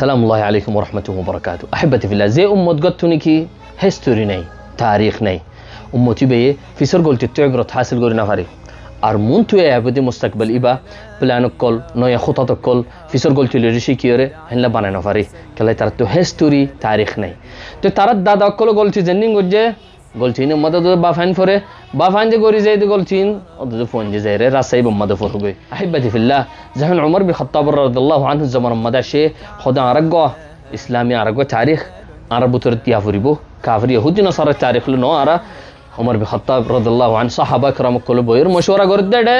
সালামুল্লাহি আলাইকুম ওয়া রাহমাতুল্লাহি ওয়া বারাকাতুহু। আহিব্বাতি ফিল্লাহ, যে উম্মত গতুনি কি হিস্টোরি নাই, তারিখ নাই, উম্মতি বেয়ে ফিসর গলতি তয়গ্রত হাসিল করি না পারে। আর মন তুই আবদি মুস্তাকবাল ইবা প্ল্যান কল নয়া খুতাত কল ফিসর গলতি ঋষি কিয়রে হেনলা বানায় না পারে। কেলে তার তো হিস্টোরি তারিখ নাই। তো তার দাদা কল গলতি জেনিং গজে গলচিন মদদ বাফান ফরে বাফান যে গরি যাই গলচিন অদদ ফোন যে যাই রে রাসাই বম্মাদ ফরবে। আহিব্বাতি ফিল্লাহ, যখন ওমর বিন খাত্তাব রাদিয়াল্লাহু আনহু জামান মাদাশে খোদা আরগ ইসলামী আরগ তারিখ আরব উত্তর তিয়া ফুরিব কাফির ইহুদি নসারা তারিখ ল আরা ওমর বিন খাত্তাব রাদিয়াল্লাহু আনহু সাহাবা کرام কল বইর মশওয়ারা করে দেড়ে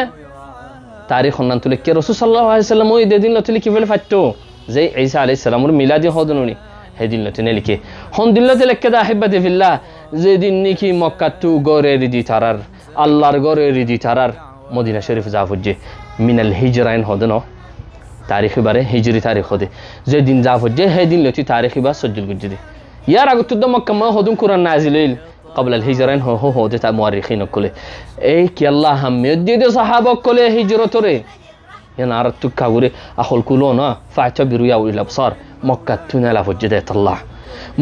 তারিখ হন্নান তুলে কে রাসূল সাল্লাল্লাহু আলাইহি ওয়াসাল্লাম ওই দিন লতলি কি বলে ফাটতো যে ঈসা আলাইহিস সালামের মিলাদি হদনুনি হেদিন লতনে লিখে হন দিল্লাতে লিখে দা। আহিব্বাতি ফিল্লাহ, যেদিন নাকি মক্কা তু গরে রিদি তারার আল্লাহর গরে রিদি তারার মদিনা শরীফ জাফুজে মিনাল হিজরাইন হদন তারিখ বারে হিজরি তারিখ হদে যেদিন জাফুজে হেদিন লতি তারিখ বা সজ্জুল গুজদে ইয়ার আগত তো মক্কা মা হদুন কুরআন নাজিল قبل الهجرين هو ده مؤرخين كله اي كي الله هم يدي صحابه كله هجرتوري ينار تكاوري اخول كلونا فاعتبروا يا اولي الابصار مكه تنال فجدت الله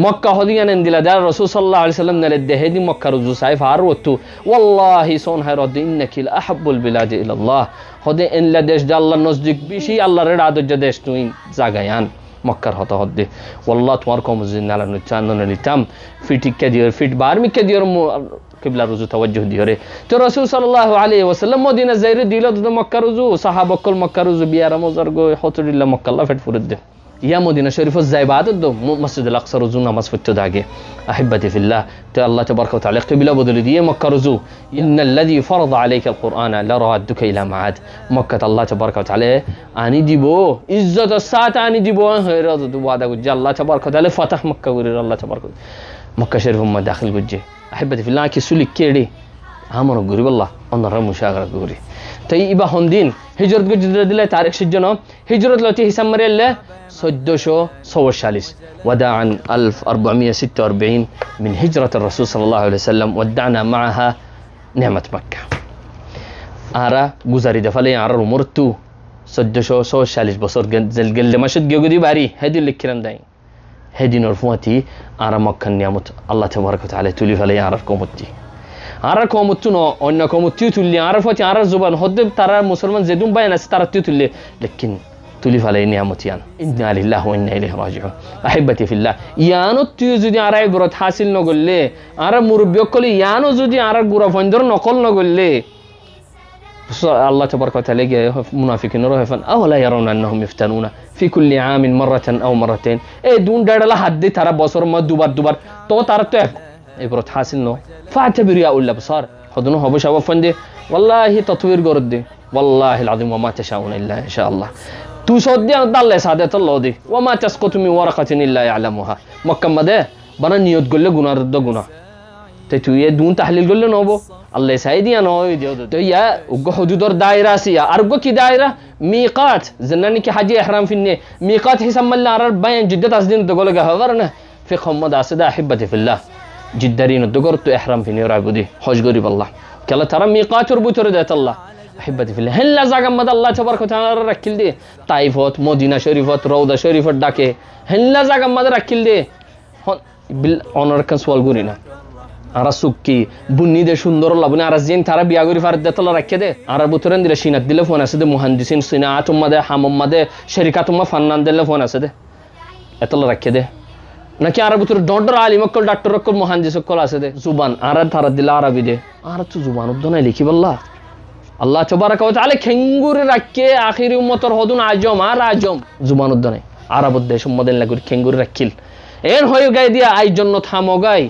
مكه هديان اندلا دار الرسول صلى الله عليه وسلم نل دهدي مكه رجو سيف عروتو والله سون هيرد انك الاحب البلاد الى الله هدي ان لدش الله نزدك بشي الله رضا دجدش توين জাগায়ান মক্কার হতা হদ্দে ওয়াল্লাহ তোমার কম জিন্নালা চান্দন লিতাম ফিটিকে দিও ফিট বারমিকে দিও কিবলা রুজু তাওয়াজ্জুহ দিও রে। তো রাসূল সাল্লাল্লাহু আলাইহি ওয়াসাল্লাম মদিনা যাইরে দিল তো মক্কা রুজু সাহাবা কল মক্কা রুজু বিয়ারা মজার গো হতরিল্লাহ মক্কা আল্লাহ ফিট ফুরদ দে ইয়া মদিনা শরীফ যাইবাদ দো মসজিদুল আকসা রুজু নামাজ পড়তে দাগে। আহিব্বাতি ফিল্লাহ, তো আল্লাহ তাবারকা ওয়া তাআলা কিবলা বদলে দিয়ে মক্কা রুজু ইন্নাল্লাযী ফারাদা আলাইকা আল কুরআনা লারাদ্দুকা ইলা মাআদ মক্কা আল্লাহ তাবারকা ওয়া তাআলা আনি দিব ইজ্জত সাথ আনি দিব হয়রাত ওয়াদা গুজে আল্লাহ তাবারকা ওয়া তাআলা ফাতাহ মক্কা করে আল্লাহ তাবারকা মক্কা শরীফ মা দাখিল গুজে। আহিব্বাতি ফিল্লাহ, কি সুলি কেডি আমর গরিব আল্লাহ অনরা মুশাগরা করি। তাই ইবা হন্দিন হিজরত গুজে দিলে তারিখ সিজন হিজরত লতি হিসাব মারিলে 1444 وداعا 1446 من هجرة الرسول صلى الله عليه وسلم ودعنا معها نعمة مكة آرا گزاری دفعه آرا رو مرتو 1446 بسر زلگل مشد گیگودی باری هدی لکرن داین هدی نرفواتي آرا مكة نعمت الله تبارك وتعالى تولي فلي آرا كومتي آرا كومتو نو أن كومتي تولي آرا فاتي آرا زبان هدب ترى مسلمان زدون باين استرى تولي لكن تولي فلي نعمتيان إنا لله وإنا إليه راجعون. أحبتي في الله يانو تيجي آرا غرات حاصل نقول لي آرا مربيك كلي يانو زودي آرا غرا فندر نقول نقول لي الله تبارك وتعالى منافقين روحهم أولا يرون أنهم يفتنون في كل عام مرة أو مرتين إيه دون دارلا حد ترى بصر ما دوبار تو ترى تو إبرة حاصل نو فاعتبروا يا أولي الأبصار خذونه هو بشوا فندي والله تطوير قردي والله العظيم وما تشاءون إلا إن شاء الله تصدق الله سعادة الله دي وما تسقط من ورقة إلا يعلمها مكمل ده بنا نيوت قل جنا رد جنا تتويه دون تحليل قل نوبو الله سعيدي أنا ويدي تو يا وجو حدود دائرة سيا أرجو كي دائرة ميقات زناني كحاجة إحرام فيني ميقات حسب ما الله عرب بين جدة تصدين تقول لك هذا في خمد أسدا أحبتي في الله جدارين الدقر تو إحرام فيني رعبودي حج قريب الله كلا ترى ميقات ربوت ردات الله أحبتي في الله هلا زعم مد الله تبارك وتعالى ركيل دي طائفات مدينة شريفات روضة شريفات داكه هلا زعم مد ركيل دي بالعنر كان سوال قرينا أرى سوكي بني ده شندور الله بني أرى زين ترى بيعوري فرد ده الله ركده أرى بترند ده شينات دله فون أسده مهندسين صناعات مده حمام مده شركات فنان دله فون أسده الله ركده نكى أرى بتر دكتور عالم كل دكتور كل مهندس كل أسده زبان أرى ترى دل عربي ده أرى تو زبان بدنا ليكي بالله الله تبارك وتعالى كنغور ركّه آخر أمتور هدون عجم عجم زبان الدنيا عرب الدش مدن لقول كنغور ركّيل إيه هو يجاي دي أي جنة حموجاي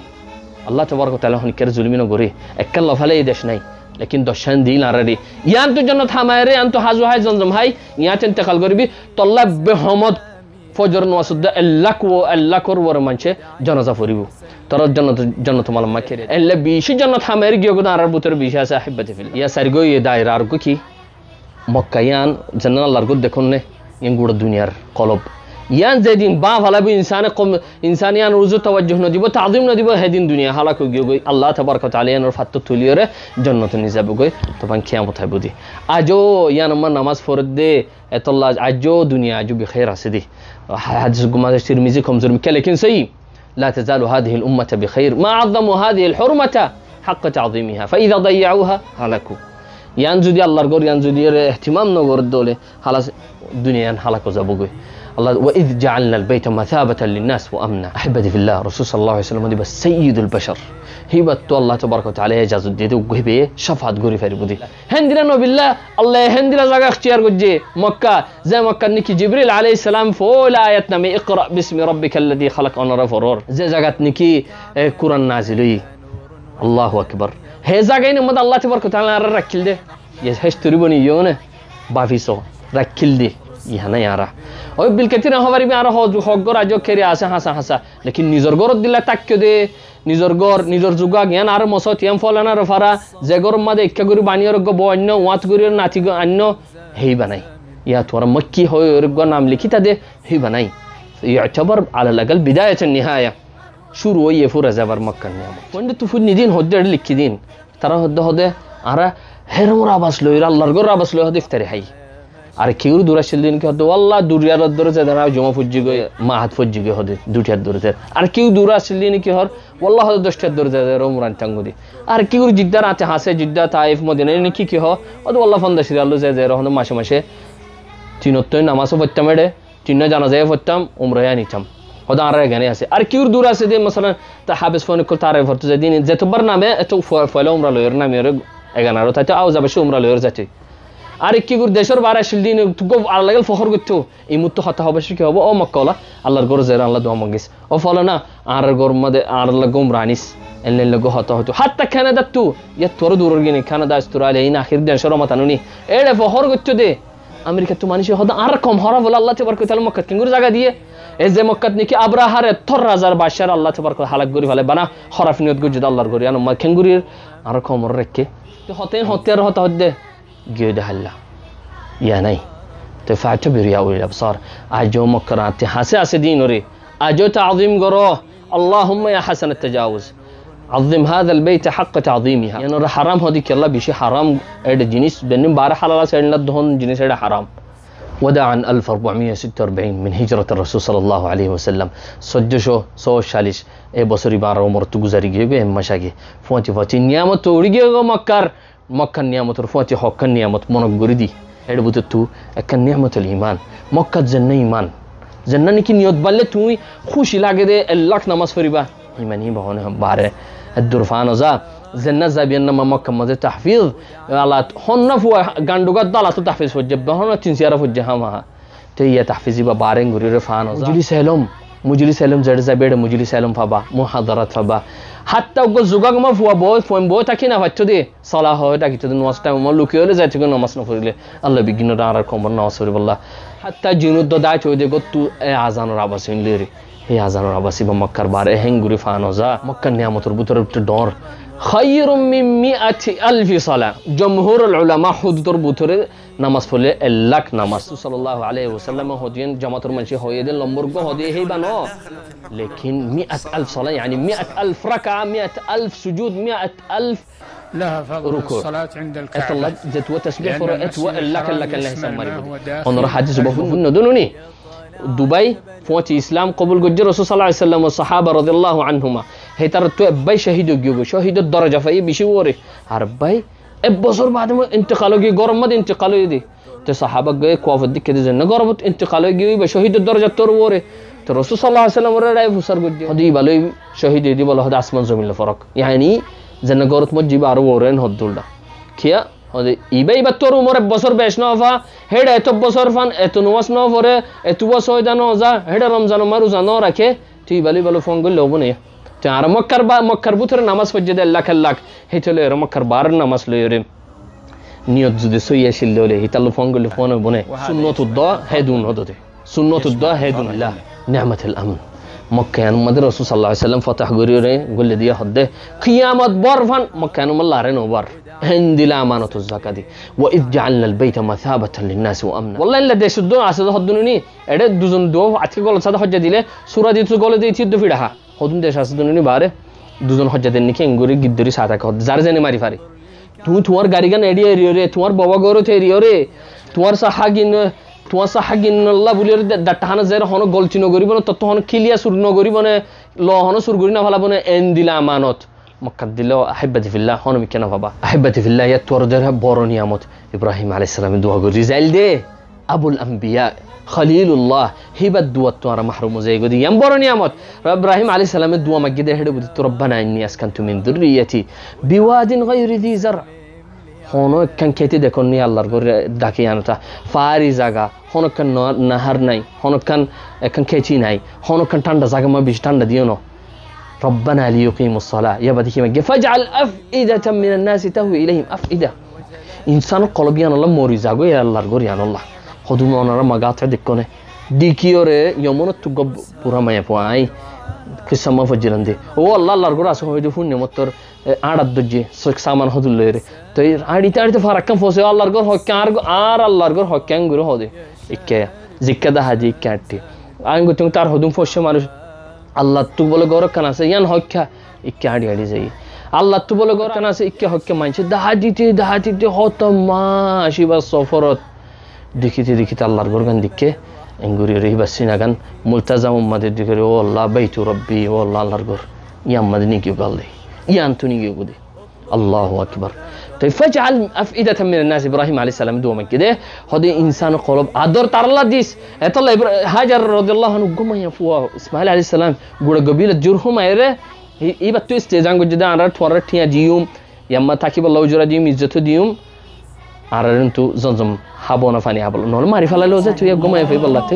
الله تبارك وتعالى هون كرز ظلمينه غوري أكل فلا يدش ناي لكن دشان دين عربي يان تو جنة حمايري أنتو حزو هاي زنزم هاي يان تنتقل غريبي طلب بحمد فجر نواسد اللكور ورمانشه جنازة فريبو ترى جنة مال ما كير إلا بيش جنة حمايري جيو قدر عرب بتر بيش هسا أحبتي في يا سرقو يداير عرقو كي مكيان جنة الله رقود دكونه ينقول الدنيا قلب يان زيدين با فلا بي إنسان يان رزو توجه نديبو تعظيم نديبو هدين دنيا حالاكو جيوغي الله تبارك وتعالى يان رفاتو توليره جنة النزابوغي طبعا كيامت هبودي أجو يان من نماز فرد دي اتالله أجو دنيا أجو بخير أسدي حديث قماش الترمذي كمزور لكن سي لا تزال هذه الأمة بخير ما عظموا هذه الحرمة حق تعظيمها فإذا ضيعوها هلكوا ينزل الله رجور ينزل اهتمام نقول الدولة خلاص الدنيا هلكوا زبوجي الله وإذ جعلنا البيت مثابة للناس وأمنا أحبتي في الله رسول صلى الله عليه وسلم دي بس سيد البشر هيبت الله تبارك وتعالى يجاز الدين وجهبه شفاعة غوري فريبودي هندنا نو بالله الله هندنا زاغ اختيار وجه مكة زي مكة نيكي جبريل عليه السلام فول آياتنا من اقرأ باسم ربك الذي خلق أنا فرور زي زاغت نيكي قرآن نازلي الله أكبر هي زاغين مد الله تبارك وتعالى ركل ده يهشتري بني يونه بافيسو ركل ده يهنا يارا ওই বিলকেতিনা হবারি আমি আর হগর আজ কেরি আছে হাসা হাসা লেকিন নিজর গর দিলা তাক্য দে নিজর গর নিজর যুগা জ্ঞান আর মসত ইয়াম ফলানার ফারা যে গর মাদে ইক্কা গরি বানিয়র গ বন্য ওয়াত গরি নাতি গ অন্য হেই বানাই ইয়া তোরা মক্কি হয় ওর গ নাম লিখিতা দে হেই বানাই يعتبر على الاقل بدايه النهايه শুরু ওই এফুরা যাবার মক্কা নিয়ামত কোন তুফুন নিদিন হদ্দে লিখি দিন তারা হদ্দে হদে আর হেরমর আবাস লইরা আল্লাহর গর আবাস লই হদে ইফতারি হাই আর কেউ দূরাশিল দিন কি হতো আল্লাহ দুরিয়ার ধরে যারা জমা ফুজি গই মাহাত ফুজি গই হদে দুটিয়ার ধরে আর কেউ দূরাশিল দিন কি হর আল্লাহ হদে 10টার ধরে যায় রমরান টাঙ্গুদি আর কেউ জিদ্দার আছে হাসে জিদ্দা তাইফ মদিনা নি কি হ ওদ আল্লাহ ফন্দাশির আল্লাহ যায় রহন মাসে মাসে তিনতই নামাজও পড়তাম এডে তিন জানাজায় পড়তাম উমরায়া নিতাম হদা আর এখানে আছে আর কেউ দূর আছে যে মাসালা তা হাবেস ফোন কল তারে ভরতে যায় দিন যেতবার নামে এত ফয়লা উমরা লয়ের নামে এগানারো তাইতে আও যাবে সে উমরা লয়ের যাচ্ছে আর কি গুর দেশের বারে শিলদিন গো আল্লাহ গেল ফখর করতো এই মুত্ত হতা হবে কি হবে ও মক্কালা আল্লাহর গর জেরা আল্লাহ দোয়া মগিস ও ফলো না আর গর মদে আর আল্লাহ গম রানিস এলে লগো হতা হতো হাত্তা কানাডা তু ইয়া তোর দূরর গিনে কানাডা অস্ট্রেলিয়া এই আখির দেশের মতানুনি এড়ে ফখর করতো দে আমেরিকা তো মানুষ হদা আর কম হরা বলে আল্লাহ তাবারক তাআলা মক্কা কিঙ্গুর জায়গা দিয়ে এই যে মক্কাত নাকি আব্রাহার 13000 বাদশার আল্লাহ তাবারক হালাক করি ফেলে বানা খরাফ নিয়ত গুজদ আল্লাহর করি আর মক্কা কিঙ্গুরির আর কম রেখে তো হতে আর হতা হদে গিয়ে দেখাল্লা يا ناي فاعتبر يا أولي الأبصار أجو مكرات حاسس دين وري أجو تعظيم قروه اللهم يا حسن التجاوز عظم هذا البيت حق تعظيمها يعني حرام هذيك الله بشي حرام إيد جنس بنم بارح على راس إن الدهون جنس إيد حرام وداعا 1446 من هجرة الرسول صلى الله عليه وسلم صدشو سو شاليش اي بصري بار عمر تجوزاري جيجو ام مشاكي فوتي نيامت توري جيجو مكر نيامت رفوتي حق نيامت منغوري এড়বুতে তু একটা নিয়ামতুল ঈমান মক্কা জান্নাত ঈমান জান্নাত কি নিয়ত বললে তুই খুশি লাগে দে আল্লাহ নামাজ পড়িবা ঈমানি বহনে বারে الدرفان ذا জান্নাত যাবিয়ান না মক্কা মধ্যে তাহফিজ আল্লাহ হন্নাফু গান্ডুগা দালাত তাহফিজ হজ্জে বহনে তিন সিয়ারা হজ্জে হামা তে ইয়া তাহফিজি বা বারে গুরিরে ফান ذا مجلس علم زړه زبېړ مجلس علم فبا محاضرات فبا حتی وګ زوګ ما فوا بو فوم بو تکي نه وچو دي صلاه هو تکي ته نو واست ما لوکيول زاتي کو نماز نه فريله الله بيگين دار کوم نو سوري والله حتى جنو ددا چو دي گتو اذان رابسين لري هي اذان رابسي بمكر بار هنگوري فانوزا مكر نعمت ربطر دور خير من 100,000 صلاه جمهور العلماء حضور بوتر নামাজ পড়লে লাখ নামাজ সাল্লাল্লাহু আলাইহি ওয়াসাল্লাম হদিন জামাতের মানুষ হয়ে দেন লম্বর গো হদে হেই বানো লেকিন 100,000 সালাহ يعني 100,000 ركعه 100,000 سجود 100,000 لها فضل الصلاة عند الكعبة جت وتسبيح فرأت لك الله يسمى on راح حديث بفن دونني دبي فوت اسلام قبول جد رسول صلى الله عليه وسلم والصحابه رضي الله عنهما هي ترى باي شهيد الدرجه في بشي وري عربي بصر بعد ما انتقالوا جي غرم مد انتقالوا دي الصحابه جاي كوافد دي كده زين غربت انتقالوا جي بشهيد الدرجه تور وري الرسول صلى الله عليه وسلم ورا راي فسر جد هدي بالي شهيد دي والله هذا اسمان زمين الفرق يعني زين غرت مجي بار ورن هدولدا كيا هذا يبي بتور عمر بصر بيشنوفا هيدا اتو بصر فان اتو نواس نو فره اتو وسويدا نوزا هيدا رمضان مروزا نو رکه تي بالي فونگل لوبنه تعرف مكر بوتر نماز فجد الله كلاك هيتله مكر بار نماز ليرم نيوت زد سويه شلوله هيتلو فونغل فون بونه سنة الدعاء هدون هدوته سنة الدعاء هدون الله نعمة الأمن مكة مدر رسول صلى الله عليه وسلم فتح غريره قل دي هده قيامت بارفان مكة الله رنو بار هند لا أمانة الزكاة وإذ جعلنا البيت مثابة للناس وأمنا والله إلا ديش الدون عسد هدوني إده دوزن دو عتك قول صدا حجة ديله سورة دي تقول دي تيد في لها هدون ديش عسدوني باره দুজন হজ্জাদের নিকে এঙ্গুরি গিদ্দরি সাতা কত যার জানে মারি ফারি তুমি তোমার গাড়ি গান এডি এরিয়রে তোমার বাবা গরতে এরিয়রে তোমার সাহাগিন তোমার সাহাগিন্নাল্লাহ বুলির দাটাহানা জের হন গলতি নগরিব না তত হন কিলিয়া সুর নগরিব না ল হন সুর গরি না ভালাব না এন দিলা আমানত মক্কা দিল আহিব্বাতি ফিল্লাহ হন মি কেন বাবা আহিব্বাতি ফিল্লাহ ইয়া তোর দের বড় নিয়ামত ইব্রাহিম আলাইহিস সালাম দোয়া করি রিজাইল দে আবুল আম্বিয়া খলিলুল্লাহ হিবাত দোয়া তোরা মাহরুম যাই গদি ইয়াম বড় নিয়ামত ইব্রাহিম আলাইহিস সালামের দোয়া মাগিদে হেডে বুদি তো রব্বানা ইন্নী আসকানতু মিন যুররিয়াতি বিওয়াদিন গায়রি যি জার হনো একখান খেতে দেখুন নি আল্লাহর ঘরে ডাকি আনতা ফারি জায়গা হনকান নাহার নাই হনকান একখান খেচি নাই হনকান ঠান্ডা জায়গা মা বেশি ঠান্ডা দিও না রব্বানা লিয়ুকিমুস সালাহ ইয়া বাদি কিমা ফাজআল আফইদাতাম মিনান নাসি তাহওয়ি ইলাইহিম আফইদা ইনসান কলবিয়ান আল্লাহ মরি জাগো ইয়া আল্লাহর ঘরে আল্লাহ হদুম ওনারা মাগাতে দেখকনে দিকিওরে ইয়মনত তু গব পুরা মায়া পাই কিসামা ফজিরান্দে ও আল্লাহ আল্লাহর ঘরে আসো হইদে ফুন্নে মতর আড়াত দজ্জে সক সামান হদুল লইরে তো আড়িতে আড়িতে ফারাক্কাম ফসে আল্লাহর ঘর হক্কার আর আল্লাহর ঘর হক্কাং গুরু হদে ইক্কে জিক্কা দা হাজি কাটটি আঙ্গু তুম তার হদুম ফসে মানুষ আল্লাহ তু বলে ঘর কান আছে ইয়ান হক্কা ইক্কে আড়ি আড়ি যাই আল্লাহ তু বলে ঘর কান আছে ইক্কে হক্কা মানছে দাহাদিতে হত মাসিবা সফরত দেখিতে আল্লাহর ঘর গান দিকে এঙ্গুরি রহিবা সিনাগান মুলতাজাম উম্মাদের দিকে ও আল্লাহ বাইতু রব্বি ও আল্লাহ আল্লাহর ঘর ইয়াম মাদিনি কিউ গালদে ইয়ান তুনি কিউ গুদে আল্লাহু আকবার তো ফাজআল আফইদাতাম মিনান নাস ইব্রাহিম আলাইহিস সালাম দোয়া মাগিদে হদে ইনসান কলব আদর তার আল্লাহ দিস এতলা হাজার রাদিয়াল্লাহু আনহু গুমায়া ফুয়া ইসমাইল আলাইহিস সালাম গুড়া গবিল জুরহুম আইরে ইবা তো স্টেজাং গজদা আনার থরা ঠিয়া জিউম ইয়াম্মা তাকিব আল্লাহু জুরা দিউম ইজ্জত দিউম আরারন্তু জমজম হাবনা ফানি হাবল নল মারি ফেলালো যে তুই গুমায়া ফেই বললাতে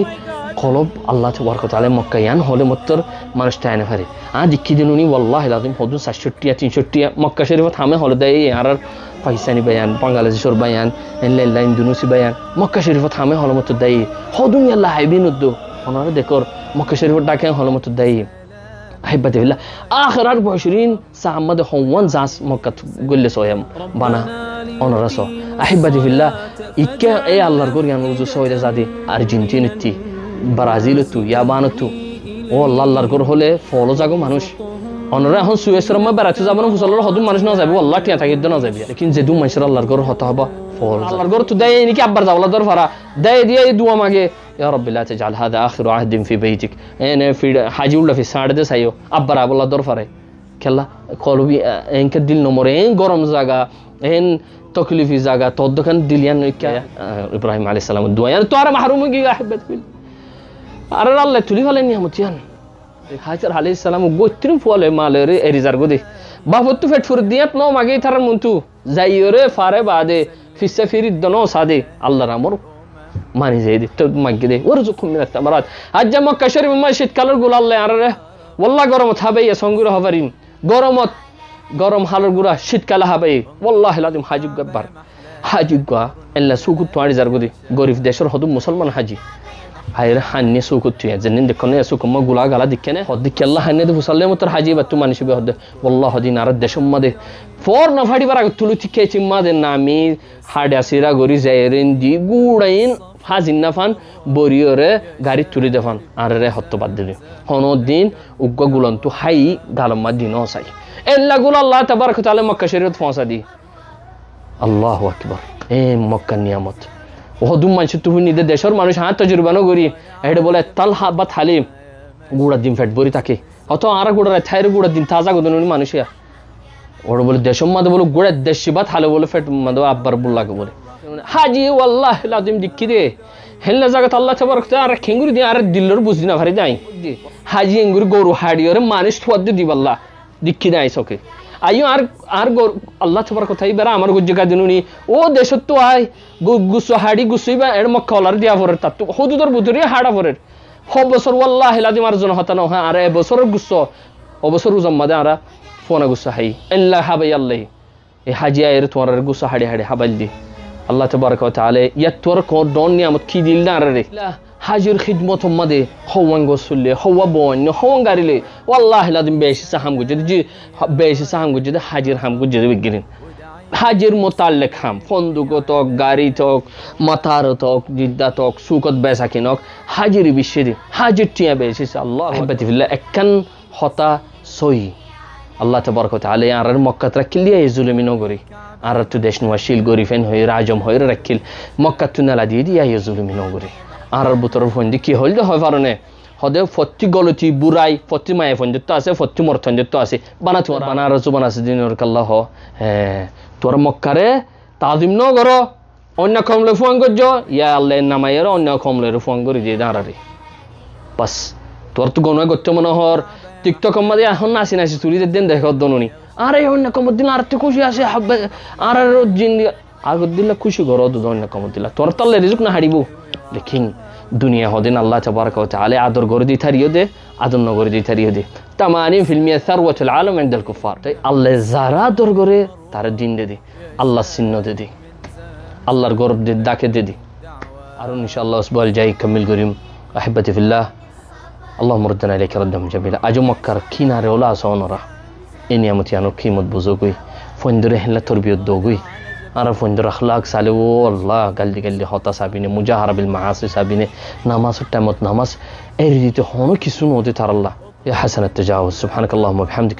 কলব আল্লাহ তাবারক ওয়া তাআলা মক্কা ইয়ান হলে মত্তর মানুষ টাইনে ফারে দিক্কি দিনুনি ওয়াল্লাহি লাযিম হদু 67 300 মক্কা শরীফত হামে হলে দেই আর পাকিস্তানি বায়ান বাংলাদেশের বায়ান এনলাইন ইন্দোনেশি বায়ান মক্কা শরীফত হামে হলে মত্তর দেই হদু আল্লাহ হাইবিনুদ্দু ওনারে দেখর মক্কা শরীফত ডাকে হলে মত্তর দেই আহিব্বাতি ফিল্লাহ আখির 24 সাহামদ হওয়ান জাস মক্কা গল্লে সোয়াম বানা ওনারা সো আহিব্বাতি ফিল্লাহ ইক্কে এ আল্লাহর ঘর ইয়ান উজু সয়দা জাদি আর্জেন্টিনাতি ব্রাজিল তু ইয়াবান তু ও আল্লাহর ঘর হলে ফলো জাগো মানুষ অনরা এখন সুয়েসরম বেড়াতে যাব না ফুসলের হদুম মানুষ না যাবে আল্লাহ টিয়া থাকিদ না যাবে কিন্তু যে দু মানুষের আল্লাহর ঘর হতে হবে ফলো আল্লাহর ঘর তো দেয় নাকি আব্বার যাওলা দর ফারা দেয় দিয়ে দুয়া মাগে ইয়া রাব্বি লা তাজআল হাদা আখিরু আহদিন ফি বাইতিক এনে ফি হাজিউল্লাহ ফি সাড়ে দে সাইও আব্বার আবুল্লাহ দর ফারে খেলা কলবি এনকে দিল নম্বরে এন গরম জায়গা এন তকলিফি জায়গা তোর দোকান দিলিয়ান ইব্রাহিম আলাইহিস সালাম দোয়া তো আর মাহরুম কি আহিব্বাত ফিল আর আল্লাহ তুলি ফেলেন নিয়ামতিয়ান হাজার আলাইহিস সালাম গোত্রিম ফলে মালের এরিজার গদে বাবতু ফেট ফুর দিয়াত ন মাগে তার মন্তু যাইরে ফারে বাদে ফিসা ফিরিদ দনো সাদে আল্লাহর আমর মানি যাই দিত মাগে দে ওরজুকুম মিনাত তামারাত আজ মক্কা শরীফ মসজিদ কালর গুল আল্লাহ আর ওয়াল্লাহ গরম থাবে সঙ্গুর হবারিন গরম হালর গুরা শীতকাল হবে ওয়াল্লাহি লাযিম হাজি গব্বার হাজি গা আল্লাহ সুকুত তোয়ারি জার গদে গরিব দেশের হদু মুসলমান হাজি আইরে হান্নে সুকুত তুই জেনিন দেখনে সুকুম গুলা গালা দিকেনে হদিকে আল্লাহ হান্নে দে মুসল্লে মতর হাজি বাতু মানিস বে হদ ওয়াল্লাহি দিন আর দেশম মাদে ফর না ফাড়ি বারা তুলু তিকে চিম্মাদে নামি হাড়া সিরা গরি যায়রেন দি গুড়াইন হাজিন না ফান বরিয়রে গাড়ি তুলি দেফান আর রে হত্ত বাদ দিলে হনো দিন উগ্গ গুলন্তু হাই গালমা দিন ওসাই এল্লা গুল আল্লাহ তাবারক ওয়া তাআলা মক্কা শরীয়ত পৌঁছা দি আল্লাহু আকবার এ মক্কা নিয়ামত ওহদুম মানুষ তুমি নিদে দেশের মানুষ হাত তজরবানো করি এটা বলে তাল হাবাত হালিম গুড়া দিন ফেট বরি থাকে অত আর গুড়া থাইর গুড়া দিন তাজা গদনুনি মানুষিয়া ওরা বলে দেশম মাদে বলে গুড়া দেশি বাত হালে বলে ফেট মাদে আব্বার বুল্লাকে বলে হাজি ওয়াল্লাহি লাযিম দিক্কি দে হেল্লা জায়গা আল্লাহ তাবারক ওয়া তাআলা খেঙ্গুরি দি আর দিল্লর বুঝি না ভারে যাই হাজি এঙ্গুরি গরু হাড়িয়রে মানুষ থুয়াদ দিবাল্লাহ দিক্কি দেয় সকে আইও আর আল্লাহ তাবারক ওয়া তাআলা বেরা আমার গুজ্জা দিনুনি ও দেশত তো আই গুসু হাড়ি গুসুইবা এর মক্কা হলার দিয়া পরে তাত হুদুদর বুদুরি হাড়া পরে হ বছর ওয়াল্লাহি লাযিম আর জন হতা না হয় আর এ বছর গুসু অবসর জম্মাদে আর ফোনা গুসু হাই আল্লাহ হাবাই আল্লাহ এ হাজি আয়ের তোমার গুসু হাড়ি হাড়ি হাবাল দি আল্লাহ তাবারক ওয়া তাআলা ইয়াতর কো ডন নিয়ামত কি দিল না রে হাজির খিদমত মাদে হওয়ান গোসুলে হওয়া বন হওয়ান গারিলে ওয়াল্লাহি লাযিম বেশি সাহাম গুজে বেশি সাহাম গুজে হাজির হাম গুজে বিগিরিন হাজির মোতাল্লেক হাম ফন্দুক তক গাড়ি তক মাতার তক জিদ্দা তক সুকত বেসা কিনক হাজির বিশ্বদি হাজির টিয়া বেশি আল্লাহ আহিব্বাতি ফিল্লাহ একখান হতা সই আল্লাহ তাবারক ওয়া তাআলা আর মক্কা তারা কিলিয়া জুলমি নগরী আর তো দেশ নোয়া শিল গরিফেন হয়ে রাজম হয়ে রাখিল মক্কা তুনালা দিয়ে দিয়া জুলুমি নগরে আর বুতর ফন্দি কি হইল হয় পারনে হদে ফত্তি গলতি বুড়াই ফত্তি মায়ে ফন্দিত আছে ফত্তি মরথন্দিত আছে বানা তোমার বানার জুবান আছে দিনের কাল্লাহ হ্যাঁ তোর মক্কারে তাজিম ন গর অন্য কমলে ফোন করছ ইয়া আল্লাহ নামাইয়ের অন্য কমলের ফোন করে দিয়ে দাঁড়ারে বাস তোর তো গণয় করতে মনে হর টিকটক মাঝে এখন নাচি নাচি চুরিদের দিন দেখো দনুনি আরে অন্য কমর দিন আর খুশি আসে আর আগর দিলে খুশি ঘর অন্য কমর দিলা তোর তাল্লে রিজুক না হারিব লেকিন দুনিয়া হদিন আল্লাহ তাবারক ওয়া তাআলা আদর করে দি থারিও দে আদর ন করে দি থারিও দে তামানিম ফিল্মিয়া সারওয়াতুল আলম ইনদাল কুফার তাই আল্লাহ যারা আদর করে তার দিন দে দি আল্লাহ চিহ্ন দে দি আল্লাহর গরব দে ডাকে দে দি আর ইনশাআল্লাহ আসবাল যাই কামিল করিম আহিব্বতি ফিল্লাহ اللهم ردنا إليك ردا جميلا أجو مكر كينا رولا صونرا إني أمتي أنو كيمت بزوغوي فندر هلا تربية دوغوي أنا فندر أخلاق سالي والله قال لي خطا سابيني مجاهرة بالمعاصي سابيني نماز التامت نماز أريد هونو كيسون ودي ترى الله يا حسن التجاوز سبحانك اللهم وبحمدك